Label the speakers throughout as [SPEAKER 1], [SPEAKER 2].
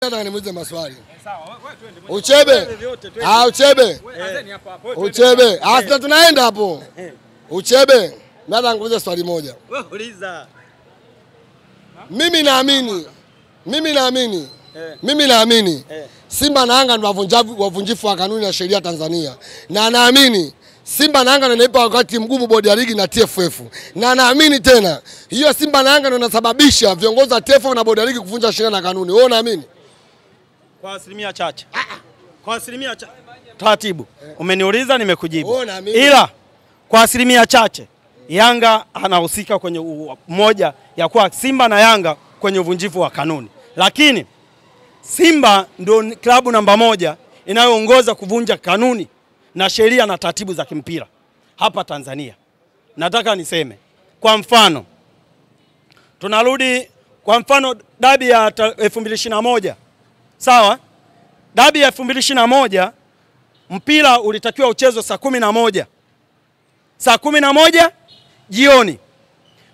[SPEAKER 1] Nataka nimuulize maswali. Uchebe. Uchebe. Sasa tunaenda hapo. Uchebe. Nataka nikuulize swali moja.
[SPEAKER 2] Uliza.
[SPEAKER 1] Mimi naamini Simba na Yanga ndio wavunjifu wa kanuni na sheria Tanzania. Na naamini Simba na Yanga ndio inaipa wakati mgumu bodi ya ligi na TFF. Na naamini tena hiyo Simba na Yanga ndio inasababisha viongozi wa TFF na bodi ya ligi kuvunja sheria na kanuni. Wewe unaamini?
[SPEAKER 2] Kwa asilimia chache. Kwa asilimia chache. Taratibu. Umeniuliza nimekujibu. Ila kwa asilimia chache Yanga anahusika kwenye moja ya kuwa Simba na Yanga kwenye uvunjifu wa kanuni. Lakini Simba ndio klabu namba 1 inayoongoza kuvunja kanuni na sheria na taratibu za kimpira hapa Tanzania. Nataka niseme kwa mfano, tunarudi kwa mfano dabi ya 2021. Sawa? Dabi ya 2021 mpira ulitakiwa uchezwe saa 11. Saa 11 jioni.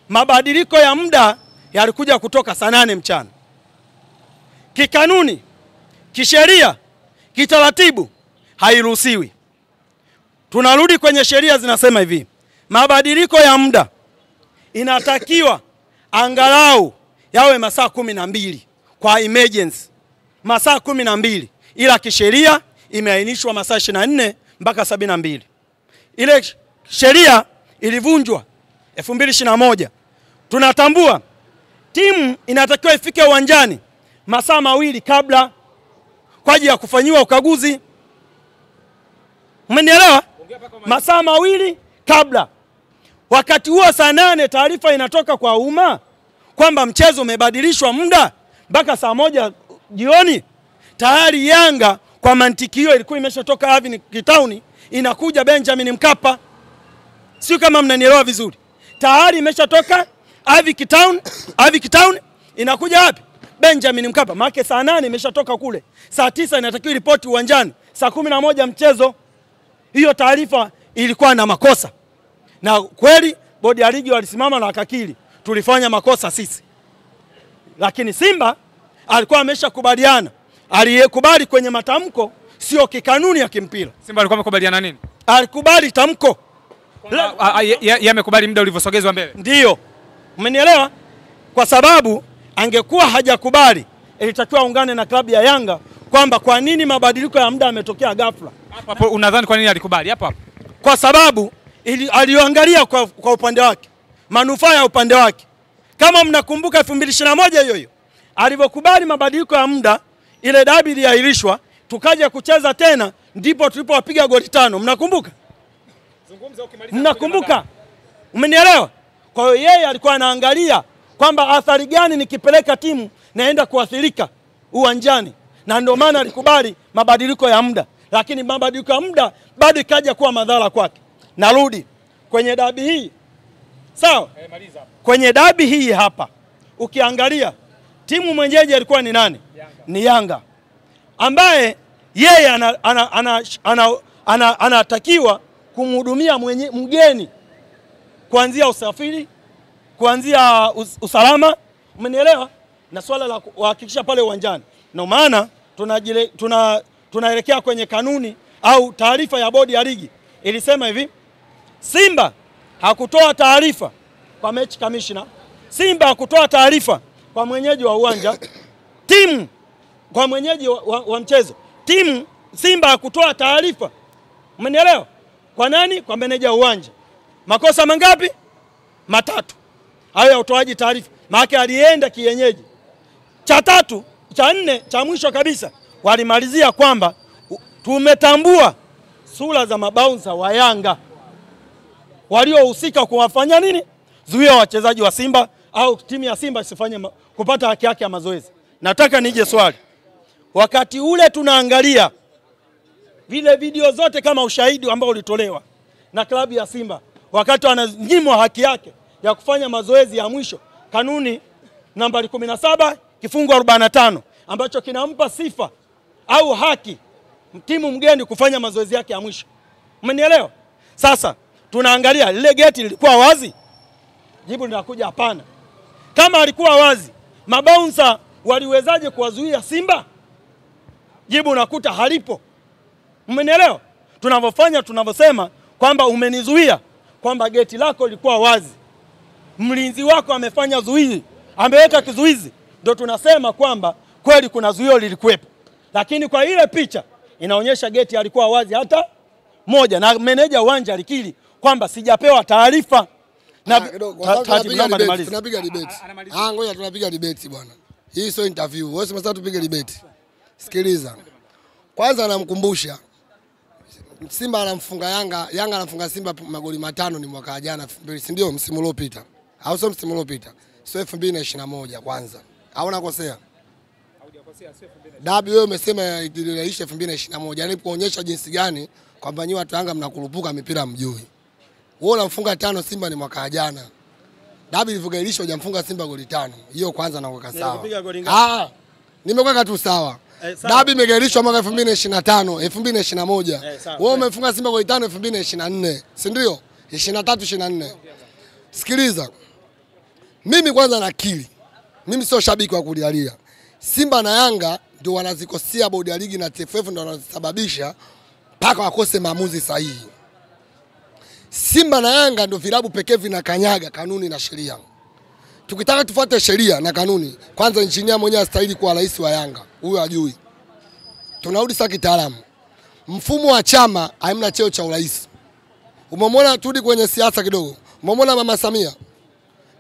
[SPEAKER 2] Mabadiliko ya muda yalikuja kutoka saa 8 mchana. Kikanuni, kisheria, kitaratibu hairuhusiwi. Tunarudi kwenye sheria zinasema hivi. Mabadiliko ya muda inatakiwa angalau yawe masaa 12 kwa emergency. Masaa 12, ila kisheria imeainishwa masaa 24 mpaka 72. Ile sheria ilivunjwa 2021. Tunatambua timu inatakiwa ifike uwanjani masaa 2 kabla kwa ajili ya kufanyiwa ukaguzi. Umenielewa? Masaa 2 kabla. Wakati huo saa 8 taarifa inatoka kwa umma kwamba mchezo umebadilishwa muda mpaka saa 1 jioni. Tayari Yanga kwa mantiki hiyo ilikuwa imeshatoka Avenue Town inakuja Benjamin Mkapa. Sio kama mnanielewa vizuri. Tayari imeshatoka Avenue Town inakuja wapi? Benjamin Mkapa. Maana saa 8 imeshatoka kule. Saa 9 inatakiwa ripoti uwanjani. Saa 11 mchezo. Hiyo taarifa ilikuwa na makosa. Na kweli bodi ya ligi walisimama na wakakiri tulifanya makosa sisi. Lakini Simba alikuwa ameshakubaliana. Aliyekubali kwenye matamko sio kikanuni ya kimpira.
[SPEAKER 3] Simba alikuwa amekubaliana nini?
[SPEAKER 2] Alikubali tamko.
[SPEAKER 3] Yamekubali muda ulivyosogezwa mbele.
[SPEAKER 2] Ndio. Umenielewa? Kwa sababu angekuwa hajakubali, ilitakiwa aungane na klabu ya Yanga kwamba kwa nini mabadiliko ya muda yametokea ghafla.
[SPEAKER 3] Hapo unadhani kwa nini alikubali hapo?
[SPEAKER 2] Kwa sababu aliangalia kwa upande wake, manufaa ya upande wake. Kama mnakumbuka 2021 hiyo alivyokubali mabadiliko ya muda, ile dabi iliahirishwa, tukaja kucheza tena, ndipo tulipowapiga goli 5. Mnakumbuka?
[SPEAKER 3] Zungumza ukimaliza.
[SPEAKER 2] Mnakumbuka? Umenielewa? Kwa hiyo yeye alikuwa anaangalia kwamba athari gani nikipeleka timu naenda kuathirika uwanjani, na ndio maana alikubali mabadiliko ya muda. Lakini mabadiliko ya muda bado ikaja kuwa madhara kwake. Narudi kwenye dabi hii. Sawa?
[SPEAKER 3] Maliza hapo.
[SPEAKER 2] Kwenye dabi hii hapa ukiangalia timu mwenyeji alikuwa ni nani?
[SPEAKER 3] Yanga.
[SPEAKER 2] Ni Yanga. Ambaye yeye anatakiwa kumhudumia mgeni kuanzia usafiri, kuanzia usalama, umenielewa? Na swala la kuhakikisha pale uwanjani. Na maana tunaelekea kwenye kanuni au taarifa ya bodi ya ligi. Ilisema hivi, Simba hakutoa taarifa kwa match commissioner. Simba hakutoa taarifa kwa mwenyeji wa uwanja. Timu kwa mwenyeji wa mchezo. Timu Simba hakutoa taarifa. Umenielewa? Kwa nani? Kwa meneja wa uwanja. Makosa mangapi? 3. Hayo ya utoaji taarifa. Maana alienda kienyeji. Cha 3, cha 4, cha mwisho kabisa walimalizia kwamba tumetambua sura za mabouncer wa Yanga waliohusika kuwafanya nini? Zuia wachezaji wa Simba au timu ya Simba isifanye kupata haki yake ya mazoezi. Nataka nije swali. Wakati ule tunaangalia vile video zote kama ushahidi ambao ulitolewa na klabu ya Simba wakati wananyimwa haki yake ya kufanya mazoezi ya mwisho, kanuni nambari 17 kifungu 45 ambacho kinampa sifa au haki timu mgeni kufanya mazoezi yake ya mwisho. Umenielewa? Sasa tunaangalia lile geti lilikuwa wazi? Jibu linakuja hapana. Kama alikuwa wazi, mabouncer waliwezaje kuwazuia Simba? Jibu unakuta halipo. Mmenielewa? Tunavyosema kwamba umenizuia, kwamba geti lako lilikuwa wazi, mlinzi wako amefanya zuizi, ameweka kizuizi, ndio tunasema kwamba kweli kuna zuio lilikuwepo. Lakini kwa ile picha inaonyesha geti alikuwa wazi hata moja, na meneja uwanja alikiri kwamba sijapewa taarifa. Na
[SPEAKER 1] tunapiga debate. Ngoja tunapiga debate bwana. Hii sio interview. Wewe sasa tupige debate. Sikiliza. Kwanza namkumbusha Simba anamfunga Yanga, Yanga anamfunga Simba magoli 5 ni mwaka jana, si ndio? Msimu uliopita. Au sio msimu uliopita? Sio 2021 kwanza. Au nakosea? Haujakosea, sio 2021. Dabi wewe umesema iliisha 2021. Yaani kuonyesha jinsi gani kwamba nyinyi watu Yanga mnakurupuka mipira mjui. Wewe unamfunga 5 Simba ni mwaka jana. Dabi ilivyogailishwa hujamfunga Simba goli 5. Hiyo kwanza nakuweka sawa. Nimekuweka tu sawa. Dabi imegailishwa mwaka 2025, 2021. Wewe umefunga Simba goli 5 2024, si ndio? 23 24. Sikiliza. Mimi kwanza nakiri. Mimi sio shabiki wa kulialia. Simba na Yanga ndio wanazikosea bodi ya ligi na TFF ndio wanasababisha mpaka wakose maamuzi sahihi. Simba na Yanga ndio vilabu pekee vinakanyaga kanuni na sheria. Tukitaka tufuate sheria na kanuni, kwanza injinia mwenyewe astahili kuwa rais wa Yanga. Huyo hajui. Tunarudi sasa kitaalamu. Mfumo wa chama haimna cheo cha urais. Umemwona turudi kwenye siasa kidogo. Umemwona Mama Samia.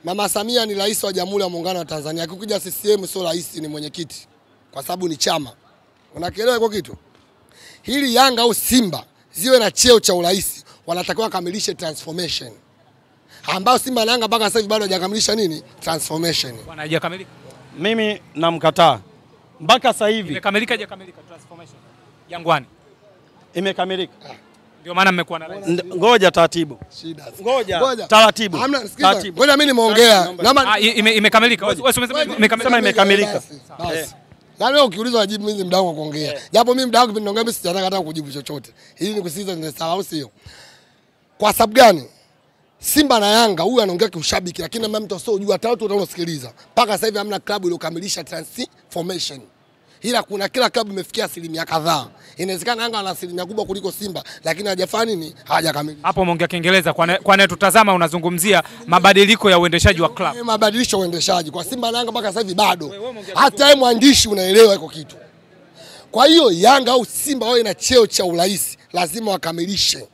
[SPEAKER 1] Mama Samia ni rais wa Jamhuri ya Muungano wa Tanzania. Akikuja CCM sio rais, ni mwenyekiti. Kwa sababu ni chama. Unakielewa kwa kitu? Hili Yanga au Simba ziwe na cheo cha urais, wanatakiwa kamilishe transformation. Ambao Simba na Yanga mpaka sasa hivi bado hajakamilisha nini? Transformation.
[SPEAKER 3] Bwana hajakamilika.
[SPEAKER 2] Mimi namkataa. Mpaka sasa hivi
[SPEAKER 3] imekamilika transformation. Jangwani
[SPEAKER 2] imekamilika.
[SPEAKER 3] Ndio maana mmekuwa na rais.
[SPEAKER 2] Ngoja taratibu. Ngoja taratibu.
[SPEAKER 1] Ngoja mimi nimeongea.
[SPEAKER 3] Imekamilika. Wewe umesema
[SPEAKER 2] imekamilika.
[SPEAKER 1] Basi. Yaani wewe ukiulizwa wajibu mimi muda wangu wa kuongea. Japo mimi muda wangu ninaongea mimi sijataka hata kujibu chochote. Hili ni kusikiza ni sawa au sio? Kwa sababu gani? Simba na Yanga huyu anaongea kiushabiki, lakini mimi mtu asiojua hata watu wanaosikiliza. Mpaka sasa hivi hamna klabu iliyokamilisha transformation. Ila kuna kila klabu imefikia asilimia kadhaa. Inawezekana Yanga ana asilimia kubwa kuliko Simba, lakini hajafanya nini? Hajakamilisha. Hapo
[SPEAKER 3] umeongea Kiingereza, kwa nini tutazama unazungumzia mabadiliko ya uendeshaji wa klabu?
[SPEAKER 1] Mabadiliko ya uendeshaji kwa Simba na Yanga mpaka sasa hivi bado. Hata yeye mwandishi unaelewa iko kitu. Kwa hiyo Yanga au Simba wao ina cheo cha urais, lazima wakamilishe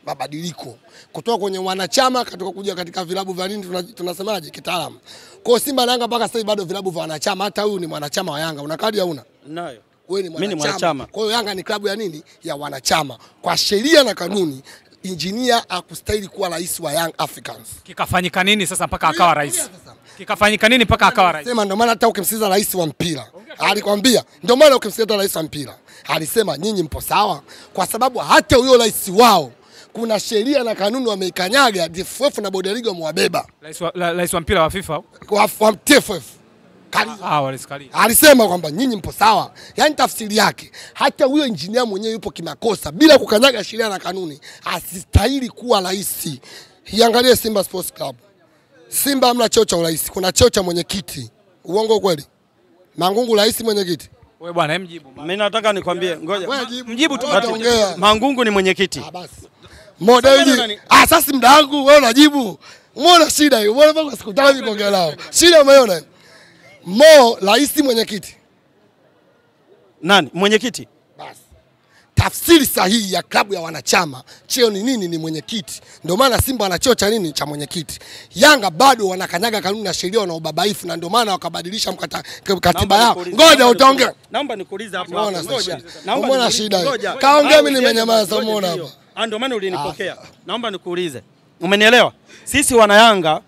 [SPEAKER 1] mabadiliko kutoka kwenye wanachama kuja katika vilabu vya nini tunasemaje kitaalamu. Kwa Simba na Yanga mpaka sasa hivi bado vilabu vya wanachama. Hata huyu ni mwanachama wa Yanga. Una kadi hauna?
[SPEAKER 2] Nayo.
[SPEAKER 1] Wewe ni mwanachama. Kwa hiyo Yanga ni klabu ya nini? Ya wanachama. Kwa sheria na kanuni, injinia akustahili kuwa rais wa Young Africans.
[SPEAKER 3] Kikafanyika nini sasa mpaka akawa rais? Kikafanyika nini mpaka akawa rais?
[SPEAKER 1] Sema ndio maana hata ukimsikiza rais wa mpira alikwambia, ndio maana ukimsikiza rais wa mpira alisema nyinyi mpo sawa, kwa sababu hata huyo rais wao kuna sheria na kanuni wameikanyaga, TFF na bodi ya ligi wamewabeba.
[SPEAKER 3] Rais wa mpira wa FIFA
[SPEAKER 1] wa TFF alisema kwamba nyinyi mpo sawa. Yaani tafsiri yake hata huyo injinia mwenyewe yupo kimakosa bila kukanyaga sheria na kanuni, asistahili kuwa rais. Iangalie Simba Sports Club. Simba hamna cheo cha urais, kuna cheo cha mwenyekiti. Uongo kweli? Mangungu rais mwenyekiti.
[SPEAKER 3] Wewe bwana mjibu.
[SPEAKER 2] Mimi nataka nikwambie, ngoja.
[SPEAKER 3] Mjibu tu.
[SPEAKER 2] Mangungu ni mwenyekiti.
[SPEAKER 1] Basi. Modeli. Sasa muda wangu wewe unajibu. Umeona shida hiyo? Umeona mpaka sikutaka nikuongea nao. Shida umeona? Mo rais mwenyekiti.
[SPEAKER 2] Nani? Mwenyekiti.
[SPEAKER 1] Basi. Tafsiri sahihi ya klabu ya wanachama, cheo ni nini? Ni mwenyekiti. Ndio maana Simba ana cheo cha nini? Cha mwenyekiti. Yanga bado wanakanyaga kanuni na sheria na ubabaifu, na ndio maana wakabadilisha katiba yao. Ngoja utaongea.
[SPEAKER 2] Naomba nikuulize hapo.
[SPEAKER 1] Ngoja. Umeona shida hiyo? Kaongea mimi nimenyamaza, umeona hapa.
[SPEAKER 2] Ndio maana ulinipokea. Naomba nikuulize. Umenielewa? Sisi wana Yanga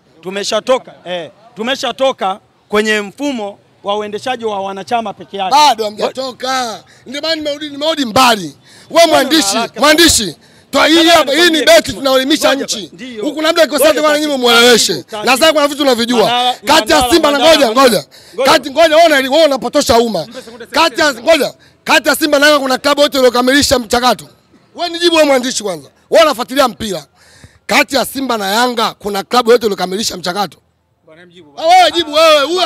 [SPEAKER 2] tumeshatoka kwenye mfumo wa uendeshaji wa wanachama peke yake.
[SPEAKER 1] Bado hamjatoka. Ndio maana nimerudi mbali. Wewe mwandishi, toa hii hapa, hii ni beti tunaelimisha nchi. Huku labda ikosa kwa nyinyi mueleweshe. Na sasa kuna vitu tunavijua. Kati ya Simba na ngoja. Ngoja wewe unapotosha umma. Kati ya Simba na Yanga kuna klabu yote iliyokamilisha mchakato. Wewe nijibu wewe mwandishi kwanza. Wewe unafuatilia mpira. kati ya Simba na Yanga kuna klabu yote iliyokamilisha mchakato? Wewe jibu wewe, huyu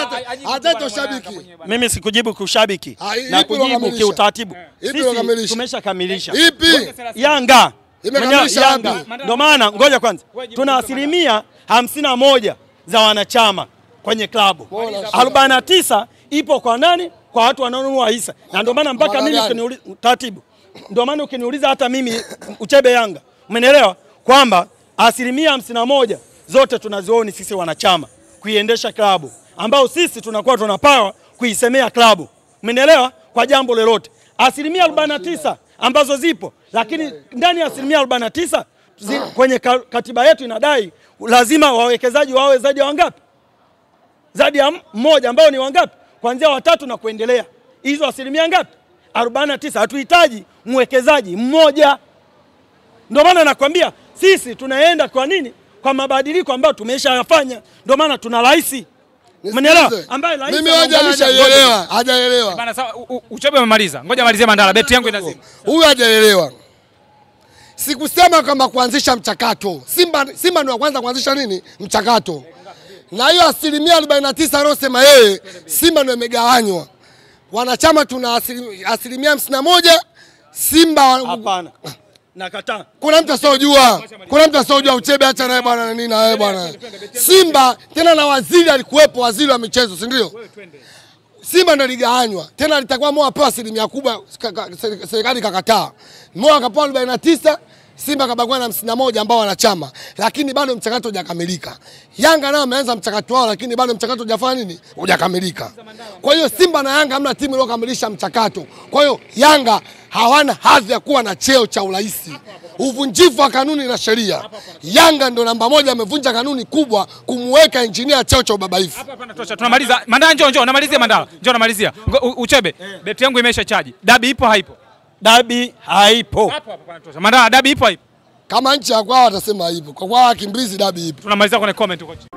[SPEAKER 1] hata ushabiki.
[SPEAKER 2] Mimi sikujibu kushabiki na kujibu kiutaratibu. Sisi tumeshakamilisha.
[SPEAKER 1] Ipi?
[SPEAKER 2] Yanga.
[SPEAKER 1] Imekamilisha wapi?
[SPEAKER 2] Ndio maana ngoja kwanza. Tuna 51% za wanachama kwenye klabu. 49 ipo kwa nani? Kwa watu wanaonunua hisa. Na ndio maana mpaka mimi ukiniuliza taratibu. Ndio maana ukiniuliza hata mimi Uchebe Yanga. Umenielewa? Kwamba 51% zote tunazioni sisi wanachama kuiendesha klabu, ambao sisi tunakuwa tunapawa kuisemea klabu. Umenielewa? Kwa jambo lolote. 49% ambazo zipo, lakini ndani ya 49% kwenye katiba yetu inadai lazima wawekezaji wawe zaidi ya wangapi? Zaidi ya mmoja, ambao ni wangapi? Kuanzia 3 na kuendelea. Hizo 50% ngapi? 49. Hatuhitaji mwekezaji mmoja. Ndio maana nakwambia sisi tunaenda kwa nini? Kwa mabadiliko ambayo tumeshayafanya. Ndio maana tuna rais. Umeelewa? Ambaye rais
[SPEAKER 1] mimi hajaelewa.
[SPEAKER 3] Bana sawa, Uchebe umemaliza. Ngoja malizie Mandala, beti yangu inazima.
[SPEAKER 1] Huyu hajaelewa. Sikusema kama kuanzisha mchakato. Simba ndio kwanza kuanzisha nini? Mchakato. Na hiyo 49% aliyosema yeye, Simba ndio imegawanywa. Wanachama tuna 51%, Simba
[SPEAKER 2] hapana. Nakataa.
[SPEAKER 1] Kuna mtu asojua, Uchebe acha naye bwana na nini na wewe bwana. Simba tena na waziri alikuwepo, waziri wa michezo, si ndio? Simba ndio ligawanywa. Tena litakuwa Mo apewa 1% kubwa, serikali kakataa. Mo akapewa 49%, Simba kabagwa na 51 ambao wanachama, lakini bado mchakato hujakamilika. Yanga nao wameanza mchakato wao, lakini bado mchakato hujafanya nini? Hujakamilika. Kwa hiyo Simba na Yanga hamna timu iliyokamilisha mchakato. Kwa hiyo Yanga hawana hadhi ya kuwa na cheo cha urais. Uvunjifu wa kanuni na sheria. Yanga ndio namba 1, amevunja kanuni kubwa kumweka engineer cheo cha ubabaifu.
[SPEAKER 3] Hapa panatosha. Tunamaliza. Mandala njoo namalizia Mandala. Njoo namalizia. Uchebe, beti yangu imesha chaji. Dabi ipo haipo?
[SPEAKER 2] Dabi haipo.
[SPEAKER 3] Hapa panatosha. Mandala, dabi ipo haipo?
[SPEAKER 1] Kama nchi ya kwao watasema haipo. Kwa kwao Kimbizi dabi ipo.
[SPEAKER 3] Tunamaliza kwenye comment huko chini.